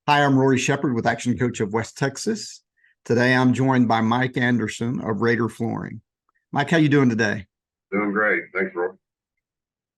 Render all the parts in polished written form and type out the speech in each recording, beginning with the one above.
Hi, I'm Rory Shepard with Action Coach of West Texas. Today, I'm joined by Mike Anderson of Raider Flooring. Mike, how you doing today? Doing great. Thanks, Roy.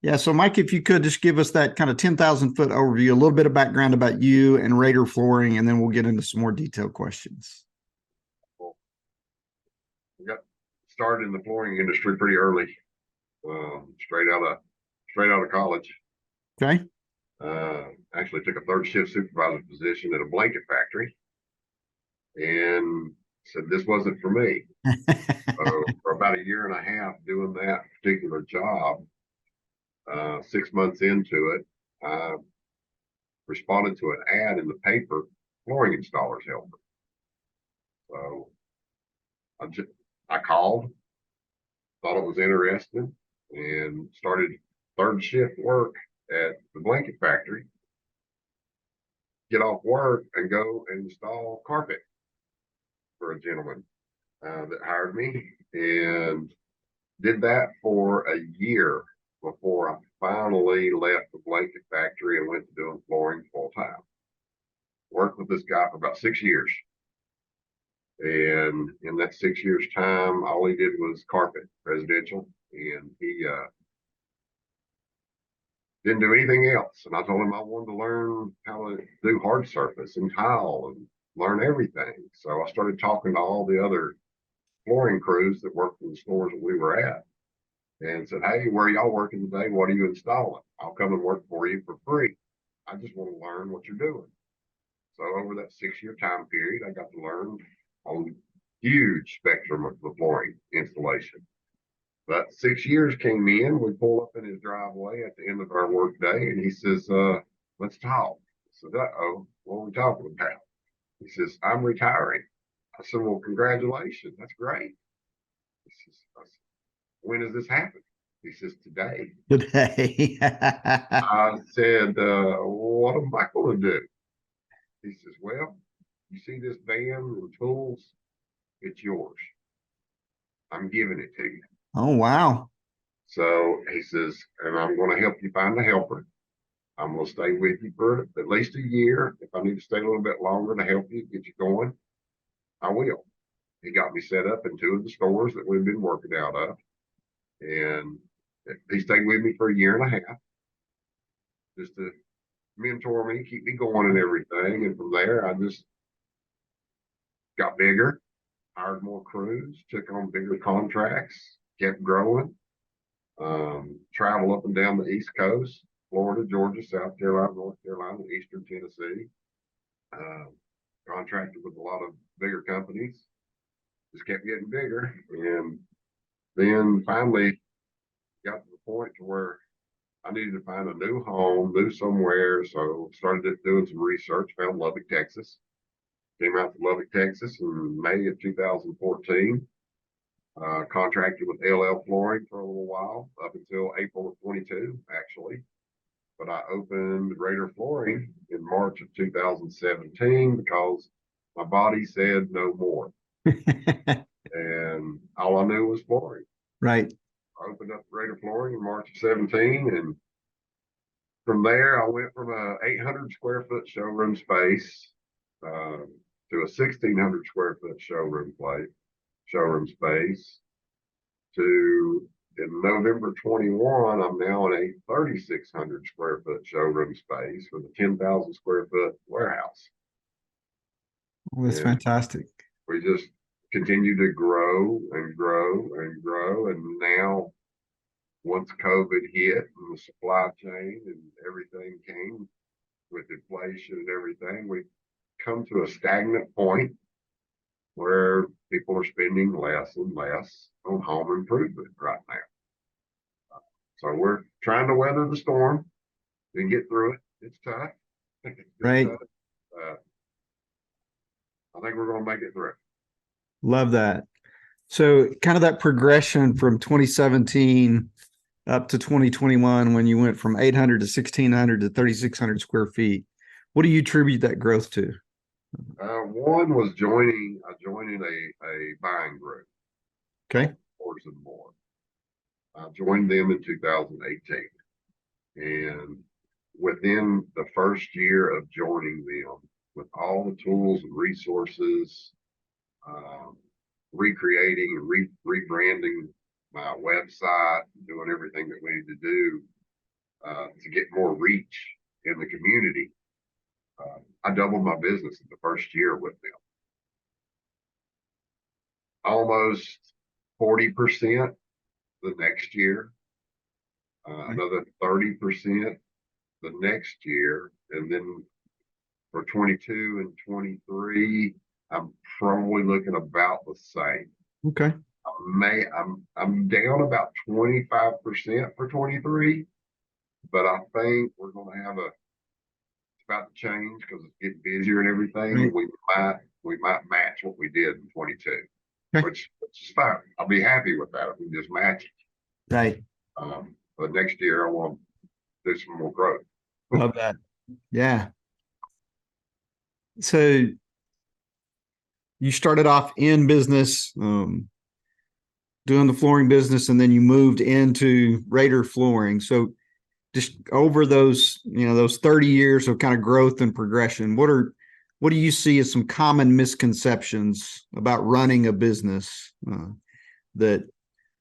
Yeah, so Mike, if you could just give us that kind of 10,000 foot overview, a little bit of background about you and Raider Flooring, and then we'll get into some more detailed questions. Well, we got started in the flooring industry pretty early, straight out of college. Okay. Actually took a third shift supervisor position at a blanket factory, and said this wasn't for me. So for about a year and a half doing that particular job, 6 months into it, I responded to an ad in the paper, flooring installers helper. So I called, thought it was interesting, and started third shift work at the blanket factory. Get off work and go and install carpet for a gentleman that hired me, and did that for a year before I finally left the blanket factory and went to doing flooring full time. Worked with this guy for about 6 years. And in that 6 years time, all he did was carpet residential, and he didn't do anything else. And I told him I wanted to learn how to do hard surface and tile and learn everything. So I started talking to all the other flooring crews that worked in the stores that we were at and said, hey, where are y'all working today? What are you installing? I'll come and work for you for free. I just want to learn what you're doing. So over that 6 year time period, I got to learn a huge spectrum of the flooring installation. About 6 years came in, we pull up in his driveway at the end of our work day, and he says, let's talk. I said, uh-oh, what are we talking about? He says, I'm retiring. I said, well, congratulations. That's great. He says, when does this happen? He says, today. Today. I said, what am I going to do? He says, well, you see this van and tools? It's yours. I'm giving it to you. Oh, wow. So he says, and I'm going to help you find a helper. I'm going to stay with you for at least a year. If I need to stay a little bit longer to help you get you going, I will. He got me set up in two of the stores that we've been working out of. And he stayed with me for a year and a half just to mentor me, keep me going and everything. And from there, I just got bigger, hired more crews, took on bigger contracts, kept growing, travel up and down the East Coast, Florida, Georgia, South Carolina, North Carolina, Eastern Tennessee. Contracted with a lot of bigger companies, just kept getting bigger. And then finally got to the point to where I needed to find a new home, move somewhere. So started doing some research, found Lubbock, Texas. Came out to Lubbock, Texas in May of 2014. Contracted with LL Flooring for a little while, up until April of 22, actually. But I opened Raider Flooring in March of 2017 because my body said no more. And all I knew was flooring. Right. I opened up Raider Flooring in March of 17. And from there, I went from a 800 square foot showroom space to a 1,600 square foot showroom space to in November 21, I'm now in a 3,600 square foot showroom space with a 10,000 square foot warehouse. Well, that's And fantastic. we just continue to grow and grow and grow. And now, once COVID hit and the supply chain and everything came with inflation and everything, we've come to a stagnant point where people are spending less and less on home improvement right now. So we're trying to weather the storm and get through it. It's tough. It's Right. tough. I think we're going to make it through. Love that. So kind of that progression from 2017 up to 2021, when you went from 800 to 1,600 to 3,600 square feet. What do you attribute that growth to? One was joining a buying group. Okay. Horse and More. I joined them in 2018. And within the first year of joining them, with all the tools and resources, recreating and rebranding my website, doing everything that we need to do to get more reach in the community. I doubled my business in the first year with them. Almost 40% the next year, another 30% the next year, and then for 22 and 23, I'm probably looking about the same. Okay. I'm down about 25% for 23, but I think we're going to have it's about to change because it's getting busier and everything. Right. We might match what we did in 22, Okay. which is fine. I'll be happy with that if we just match it. Right. But next year I want to do some more growth. Love that. Yeah. So you started off in business, doing the flooring business, and then you moved into Raider Flooring. So just over those, those 30 years of kind of growth and progression, what do you see as some common misconceptions about running a business that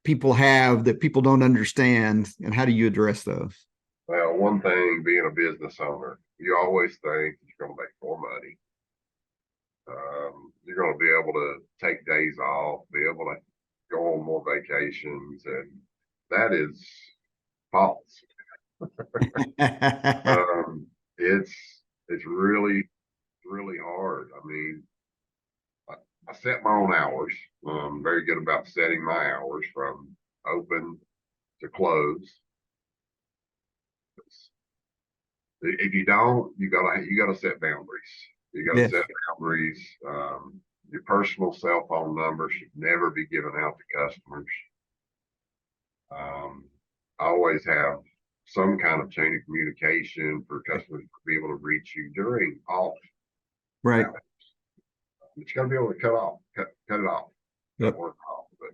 people have that people don't understand, and how do you address those? Well, one thing, being a business owner, you always think you're going to make more money. You're going to be able to take days off, be able to go on more vacations, and that is false. It's really hard. I mean, I set my own hours. I'm very good about setting my hours from open to close. If you don't, you gotta set boundaries. You gotta Yes. set boundaries. Your personal cell phone number should never be given out to customers. I always have some kind of chain of communication for customers to be able to reach you during off. Right. But you gotta be able to cut it off, Yep. work off. But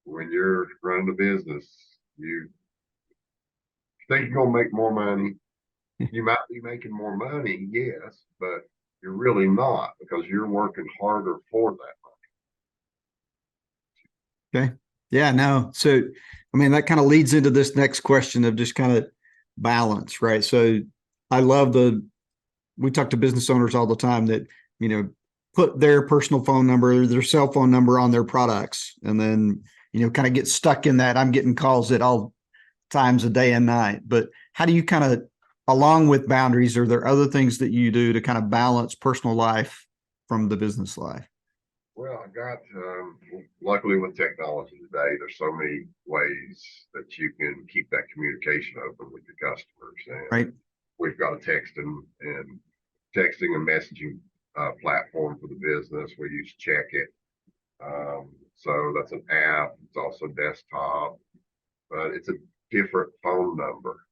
when you're running a business, you think you're gonna make more money. You might be making more money, yes, but you're really not, because you're working harder for that money. Okay. Yeah, no. So, I mean, that kind of leads into this next question of just kind of balance, right? So I love we talk to business owners all the time that, put their personal phone number, their cell phone number on their products, and then, kind of get stuck in that. I'm getting calls at all times of day and night. But how do you kind of, along with boundaries, are there other things that you do to kind of balance personal life from the business life? Well, I got, luckily with technology today, there's so many ways that you can keep that communication open with your customers. And right. We've got a texting and messaging platform for the business. We use Check It. So that's an app. It's also desktop, but it's a different phone number.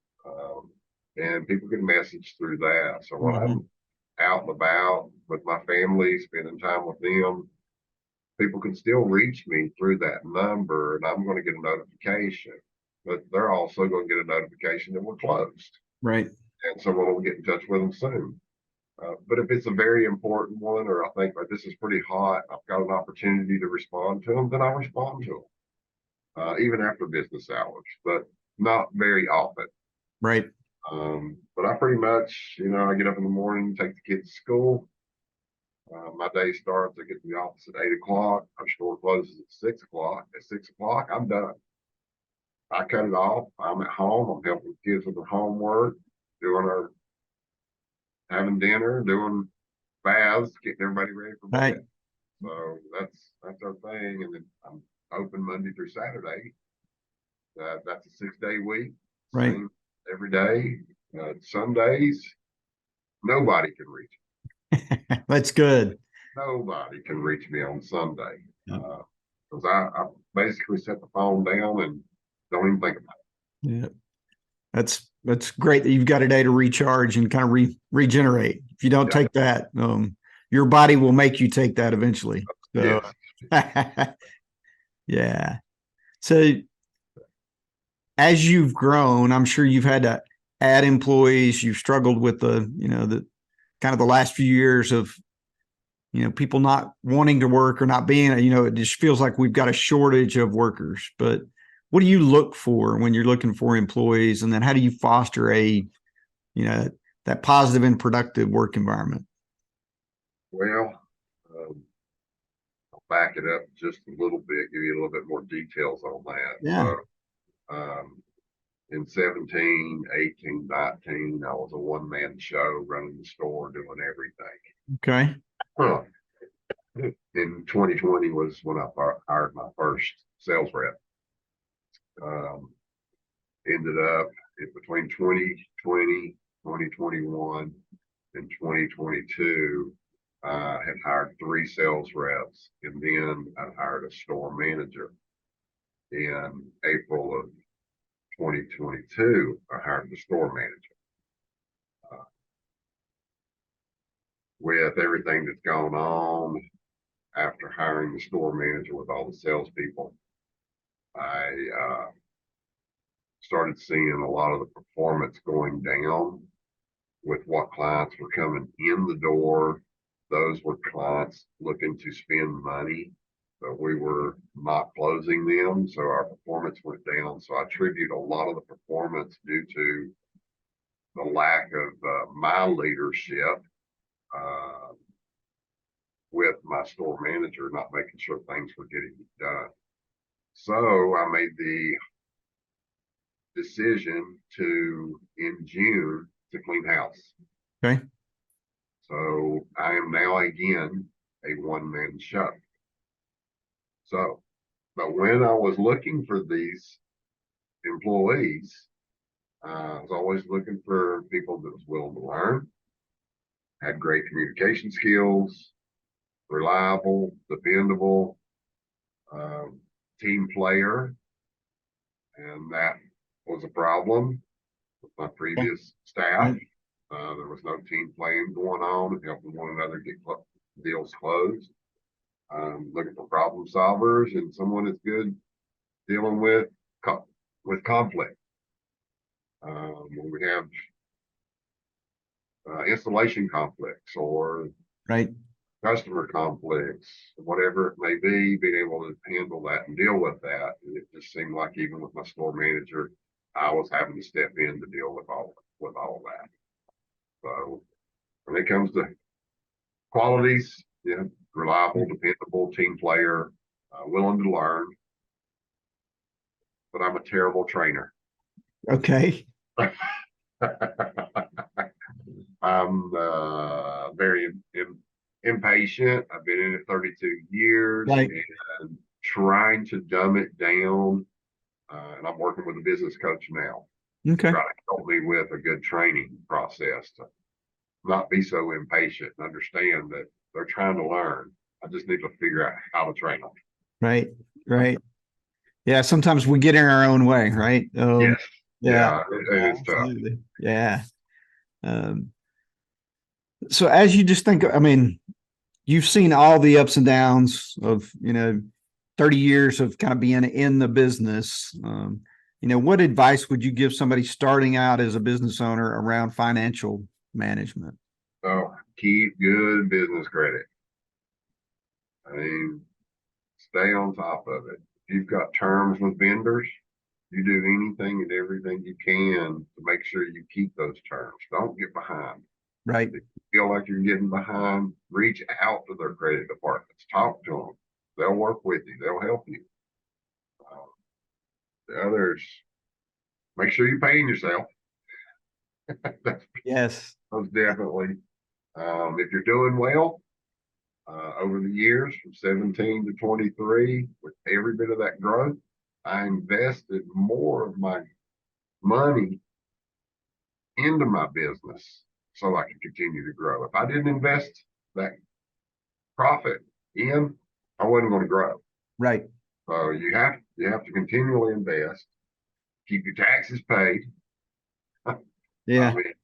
And people can message through that. So when I'm out and about with my family, spending time with them, people can still reach me through that number, and I'm going to get a notification, but they're also going to get a notification that we're closed. Right. And someone will get in touch with them soon. But if it's a very important one, or I think like this is pretty hot, I've got an opportunity to respond to them, then I'll respond to them, even after business hours, but not very often. Right. But I pretty much, I get up in the morning, take the kids to school. My day starts, I get to the office at 8 o'clock. Our store closes at 6 o'clock. At 6 o'clock, I'm done. I cut it off. I'm at home. I'm helping the kids with their homework, having dinner, doing baths, getting everybody ready for bed. Right. So that's our thing. And then I'm open Monday through Saturday. That's a 6-day week. Right. Same every day. Sundays, nobody can reach me. That's good. Nobody can reach me on Sunday. Because I basically set the phone down and don't even think about it. Yeah. That's great that you've got a day to recharge and kind of regenerate. If you don't take that, your body will make you take that eventually. So, yes. Yeah. So as you've grown, I'm sure you've had to add employees. You've struggled with the kind of the last few years of, people not wanting to work or not being, it just feels like we've got a shortage of workers. But what do you look for when you're looking for employees? And then how do you foster that positive and productive work environment? Well, I'll back it up just a little bit, give you a little bit more details on that. Yeah. In 17, 18, 19, I was a one-man show running the store, doing everything. Okay. Huh. In 2020 was when I hired my first sales rep. Ended up between 2020, 2021, and 2022, had hired 3 sales reps, and then I hired a store manager. In April of 2022, I hired the store manager. With everything that's gone on after hiring the store manager with all the salespeople, I started seeing a lot of the performance going down with what clients were coming in the door. Those were clients looking to spend money, but we were not closing them. So our performance went down. So I attribute a lot of the performance due to the lack of my leadership with my store manager not making sure things were getting done. So I made the decision in June, to clean house. Okay. So I am now again a one-man show. So, but when I was looking for these employees, I was always looking for people that was willing to learn, had great communication skills, reliable, dependable, team player. And that was a problem with my previous staff. There was no team playing going on and helping one another get deals closed. Looking for problem solvers and someone that's good dealing with conflict. When we have installation conflicts or Right. customer conflicts, whatever it may be, being able to handle that and deal with that. And it just seemed like even with my store manager, I was having to step in to deal with all that. So when it comes to qualities, yeah, reliable, dependable, team player, willing to learn, but I'm a terrible trainer. Okay. I'm very impatient. I've been in it 32 years, Right. and trying to dumb it down. And I'm working with a business coach now. Okay. Trying to help me with a good training process to not be so impatient and understand that they're trying to learn. I just need to figure out how to train them. Right. Right. Yeah. Sometimes we get in our own way, right? Yes. Yeah. It's tough. Absolutely. Yeah. So as you just think, I mean, you've seen all the ups and downs of, 30 years of kind of being in the business. What advice would you give somebody starting out as a business owner around financial management? So keep good business credit. I mean, stay on top of it. If you've got terms with vendors, you do anything and everything you can to make sure you keep those terms. Don't get behind. Right. If you feel like you're getting behind, reach out to their credit departments, talk to them. They'll work with you. They'll help you. The others, make sure you're paying yourself. Yes. Most definitely. If you're doing well, over the years from 17 to 23, with every bit of that growth, I invested more of my money into my business so I could continue to grow. If I didn't invest that profit in, I wasn't going to grow. Right. So you have to continually invest, keep your taxes paid. Yeah. I mean,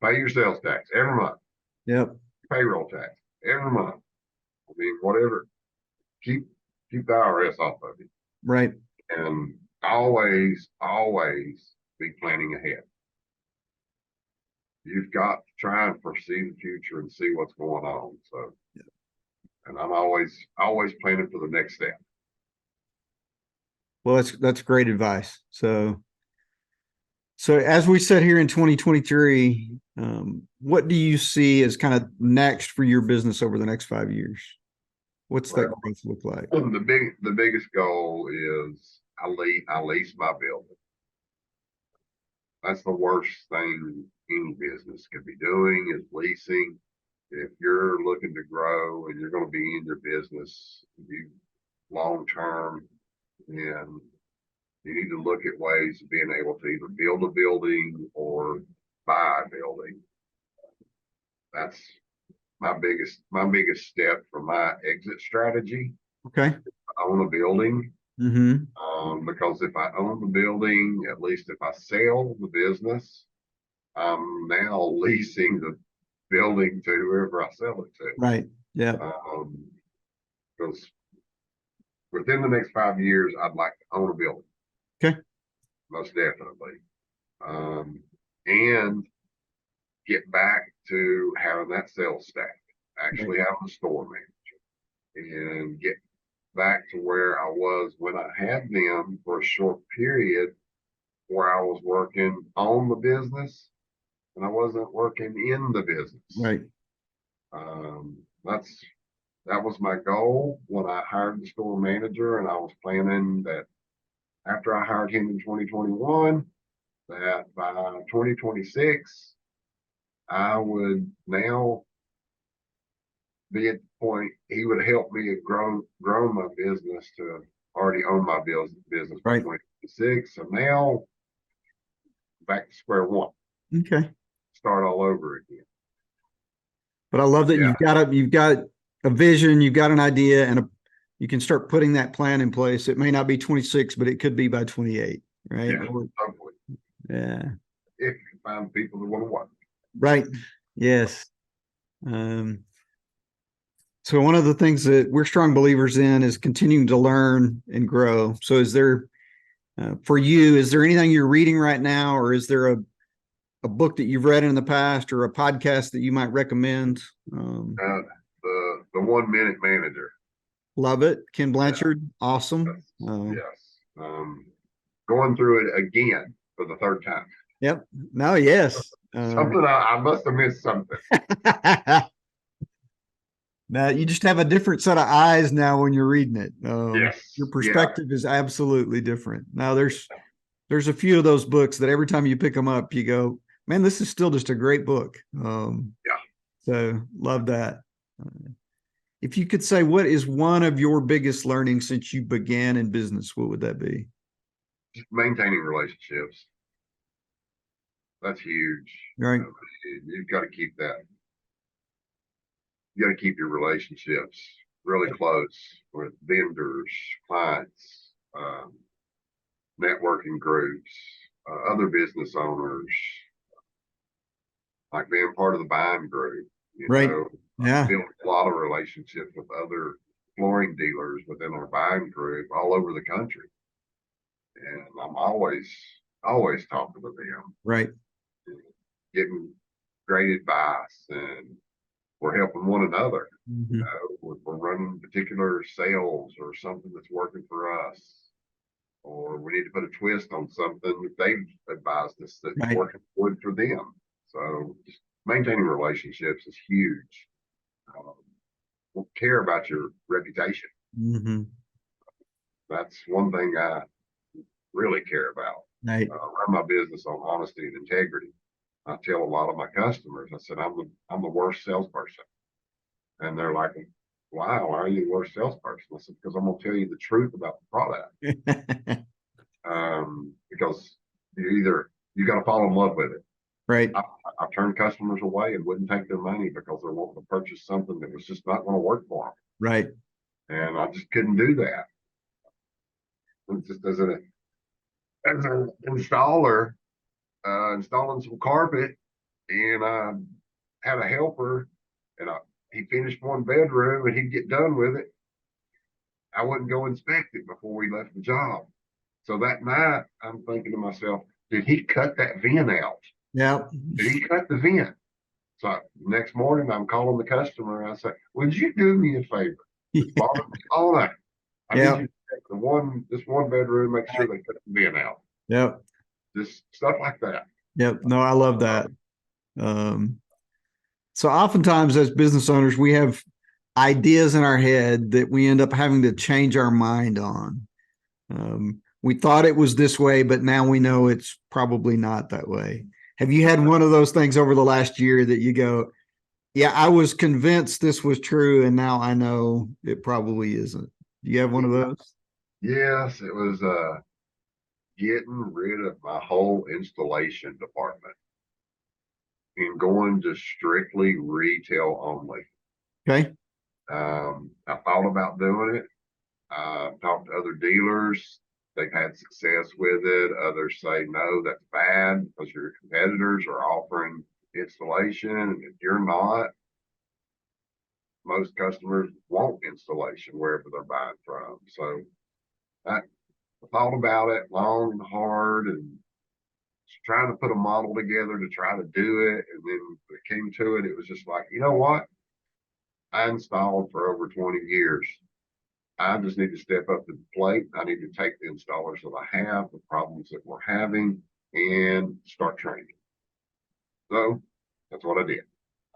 pay your sales tax every month. Yep. Payroll tax every month. I mean, whatever. Keep the IRS off of you. Right. And always be planning ahead. you've got to try and foresee the future and see what's going on. So, and I'm always planning for the next step. Well, that's great advice. So as we sit here in 2023, what do you see as kind of next for your business over the next 5 years? What's that Well, growth look like? the biggest goal is I lease my building. That's the worst thing any business could be doing is leasing. If you're looking to grow and you're going to be in your business you long term, and you need to look at ways of being able to either build a building or buy a building. That's my biggest step for my exit strategy. Okay. I own a building. Mm-hmm. Because if I own the building, at least if I sell the business, I'm now leasing the building to whoever I sell it to. Right. Yeah. Because within the next 5 years, I'd like to own a building. Okay. Most definitely. And get back to having that sales staff, actually having a store manager, and get back to where I was when I had them for a short period where I was working on the business and I wasn't working in the business. Right. Um, that was my goal when I hired the store manager, and I was planning that after I hired him in 2021, that by 2026, I would now be at the point he would help me have grown my business to already own my business by Right. 2026. So now back to square one, Okay. start all over again. But I love that Yeah. you've got a vision, you've got an idea, and you can start putting that plan in place. It may not be 26, but it could be by 28, right? Yeah, totally. Yeah. If you find people that want to work. Right. Yes. So one of the things that we're strong believers in is continuing to learn and grow. So is there, for you, is there anything you're reading right now, or is there a book that you've read in the past or a podcast that you might recommend? The 1 Minute Manager. Love it. Ken Blanchard. Awesome. Yes. Going through it again for the third time. Yep. No, yes. Something I must have missed something. Now you just have a different set of eyes now when you're reading it. Yes. Your perspective is absolutely different. Now there's a few of those books that every time you pick them up, you go, man, this is still just a great book. Yeah. So love that. If you could say, what is one of your biggest learnings since you began in business, what would that be? Just maintaining relationships. That's huge. Right. You've got to keep that. You got to keep your relationships really close with vendors, clients, networking groups, other business owners, like being part of the buying group. Right. Yeah. Built a lot of relationships with other flooring dealers within our buying group all over the country. And I'm always talking to them. Right. Getting great advice, and we're helping one another. Mm-hmm. We're running particular sales or something that's working for us, or we need to put a twist on something that they've advised us that's Right. working good for them. So just maintaining relationships is huge. Care about your reputation. Mm-hmm. That's one thing I really care about. Right. Run my business on honesty and integrity. I tell a lot of my customers, I said, I'm the worst salesperson. And they're like, why are you the worst salesperson? I said, because I'm going to tell you the truth about the product. Because you got to fall in love with it. Right. I've turned customers away and wouldn't take their money because they're wanting to purchase something that was just not going to work for them. Right. And I just couldn't do that. And just as an installer, installing some carpet, and I had a helper, and he finished one bedroom, and he'd get done with it. I wouldn't go inspect it before we left the job. So that night, I'm thinking to myself, did he cut that vent out? Yep. Did he cut the vent? So next morning, I'm calling the customer. And I say, "Would you do me a favor? Just bother me all night. I need you Yep. to check this one bedroom, make sure they cut the vent out." Yep. Just stuff like that. Yep. No, I love that. Um, so oftentimes as business owners, we have ideas in our head that we end up having to change our mind on. We thought it was this way, but now we know it's probably not that way. Have you had one of those things over the last year that you go, yeah, I was convinced this was true, and now I know it probably isn't? Do you have one of those? Yes, it was getting rid of my whole installation department and going to strictly retail only. Okay. I thought about doing it. Talked to other dealers. They've had success with it. Others say, no, that's bad because your competitors are offering installation. And if you're not, most customers want installation wherever they're buying from. So I thought about it long and hard and trying to put a model together to try to do it. And then when it came to it, it was just like, you know what? I installed for over 20 years. I just need to step up to the plate. I need to take the installers that I have, the problems that we're having, and start training. So that's what I did.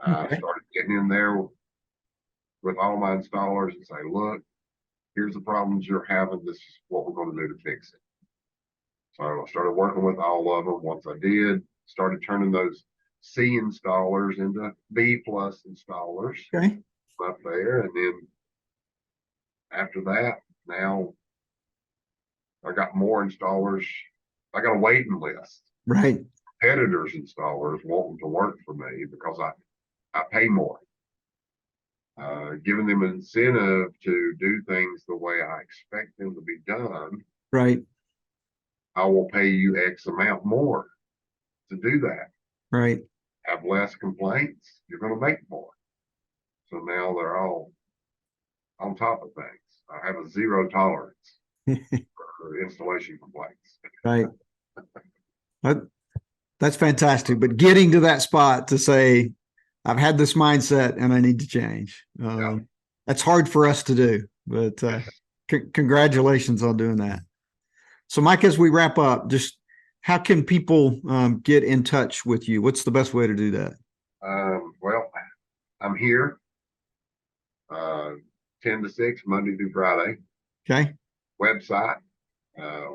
I Okay. started getting in there with all my installers and say, look, here's the problems you're having. This is what we're going to do to fix it. So I started working with all of them. Once I did, started turning those C installers into B plus installers Okay. up there. And then after that, now I got more installers. I got a waiting list. Right. Competitors installers wanting to work for me because I pay more. Giving them an incentive to do things the way I expect them to be done. Right. I will pay you X amount more to do that. Right. Have less complaints, you're going to make more. So now they're all on top of things. I have a zero tolerance for installation complaints. Right. That's fantastic. But getting to that spot to say, I've had this mindset and I need to change. Yeah. That's hard for us to do, but congratulations on doing that. So, Mike, as we wrap up, just how can people get in touch with you? What's the best way to do that? Well, I'm here 10 to 6, Monday through Friday. Okay. Website.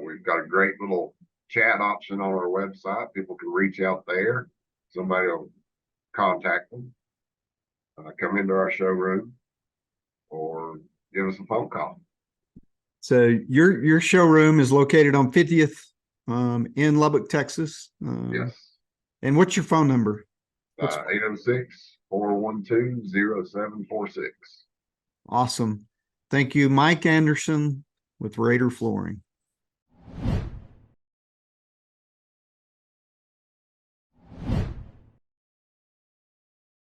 We've got a great little chat option on our website. People can reach out there. Somebody will contact them, come into our showroom, or give us a phone call. So your showroom is located on 50th in Lubbock, Texas. Yes. And what's your phone number? 806-412-0746. Awesome. Thank you, Mike Anderson with Raider Flooring.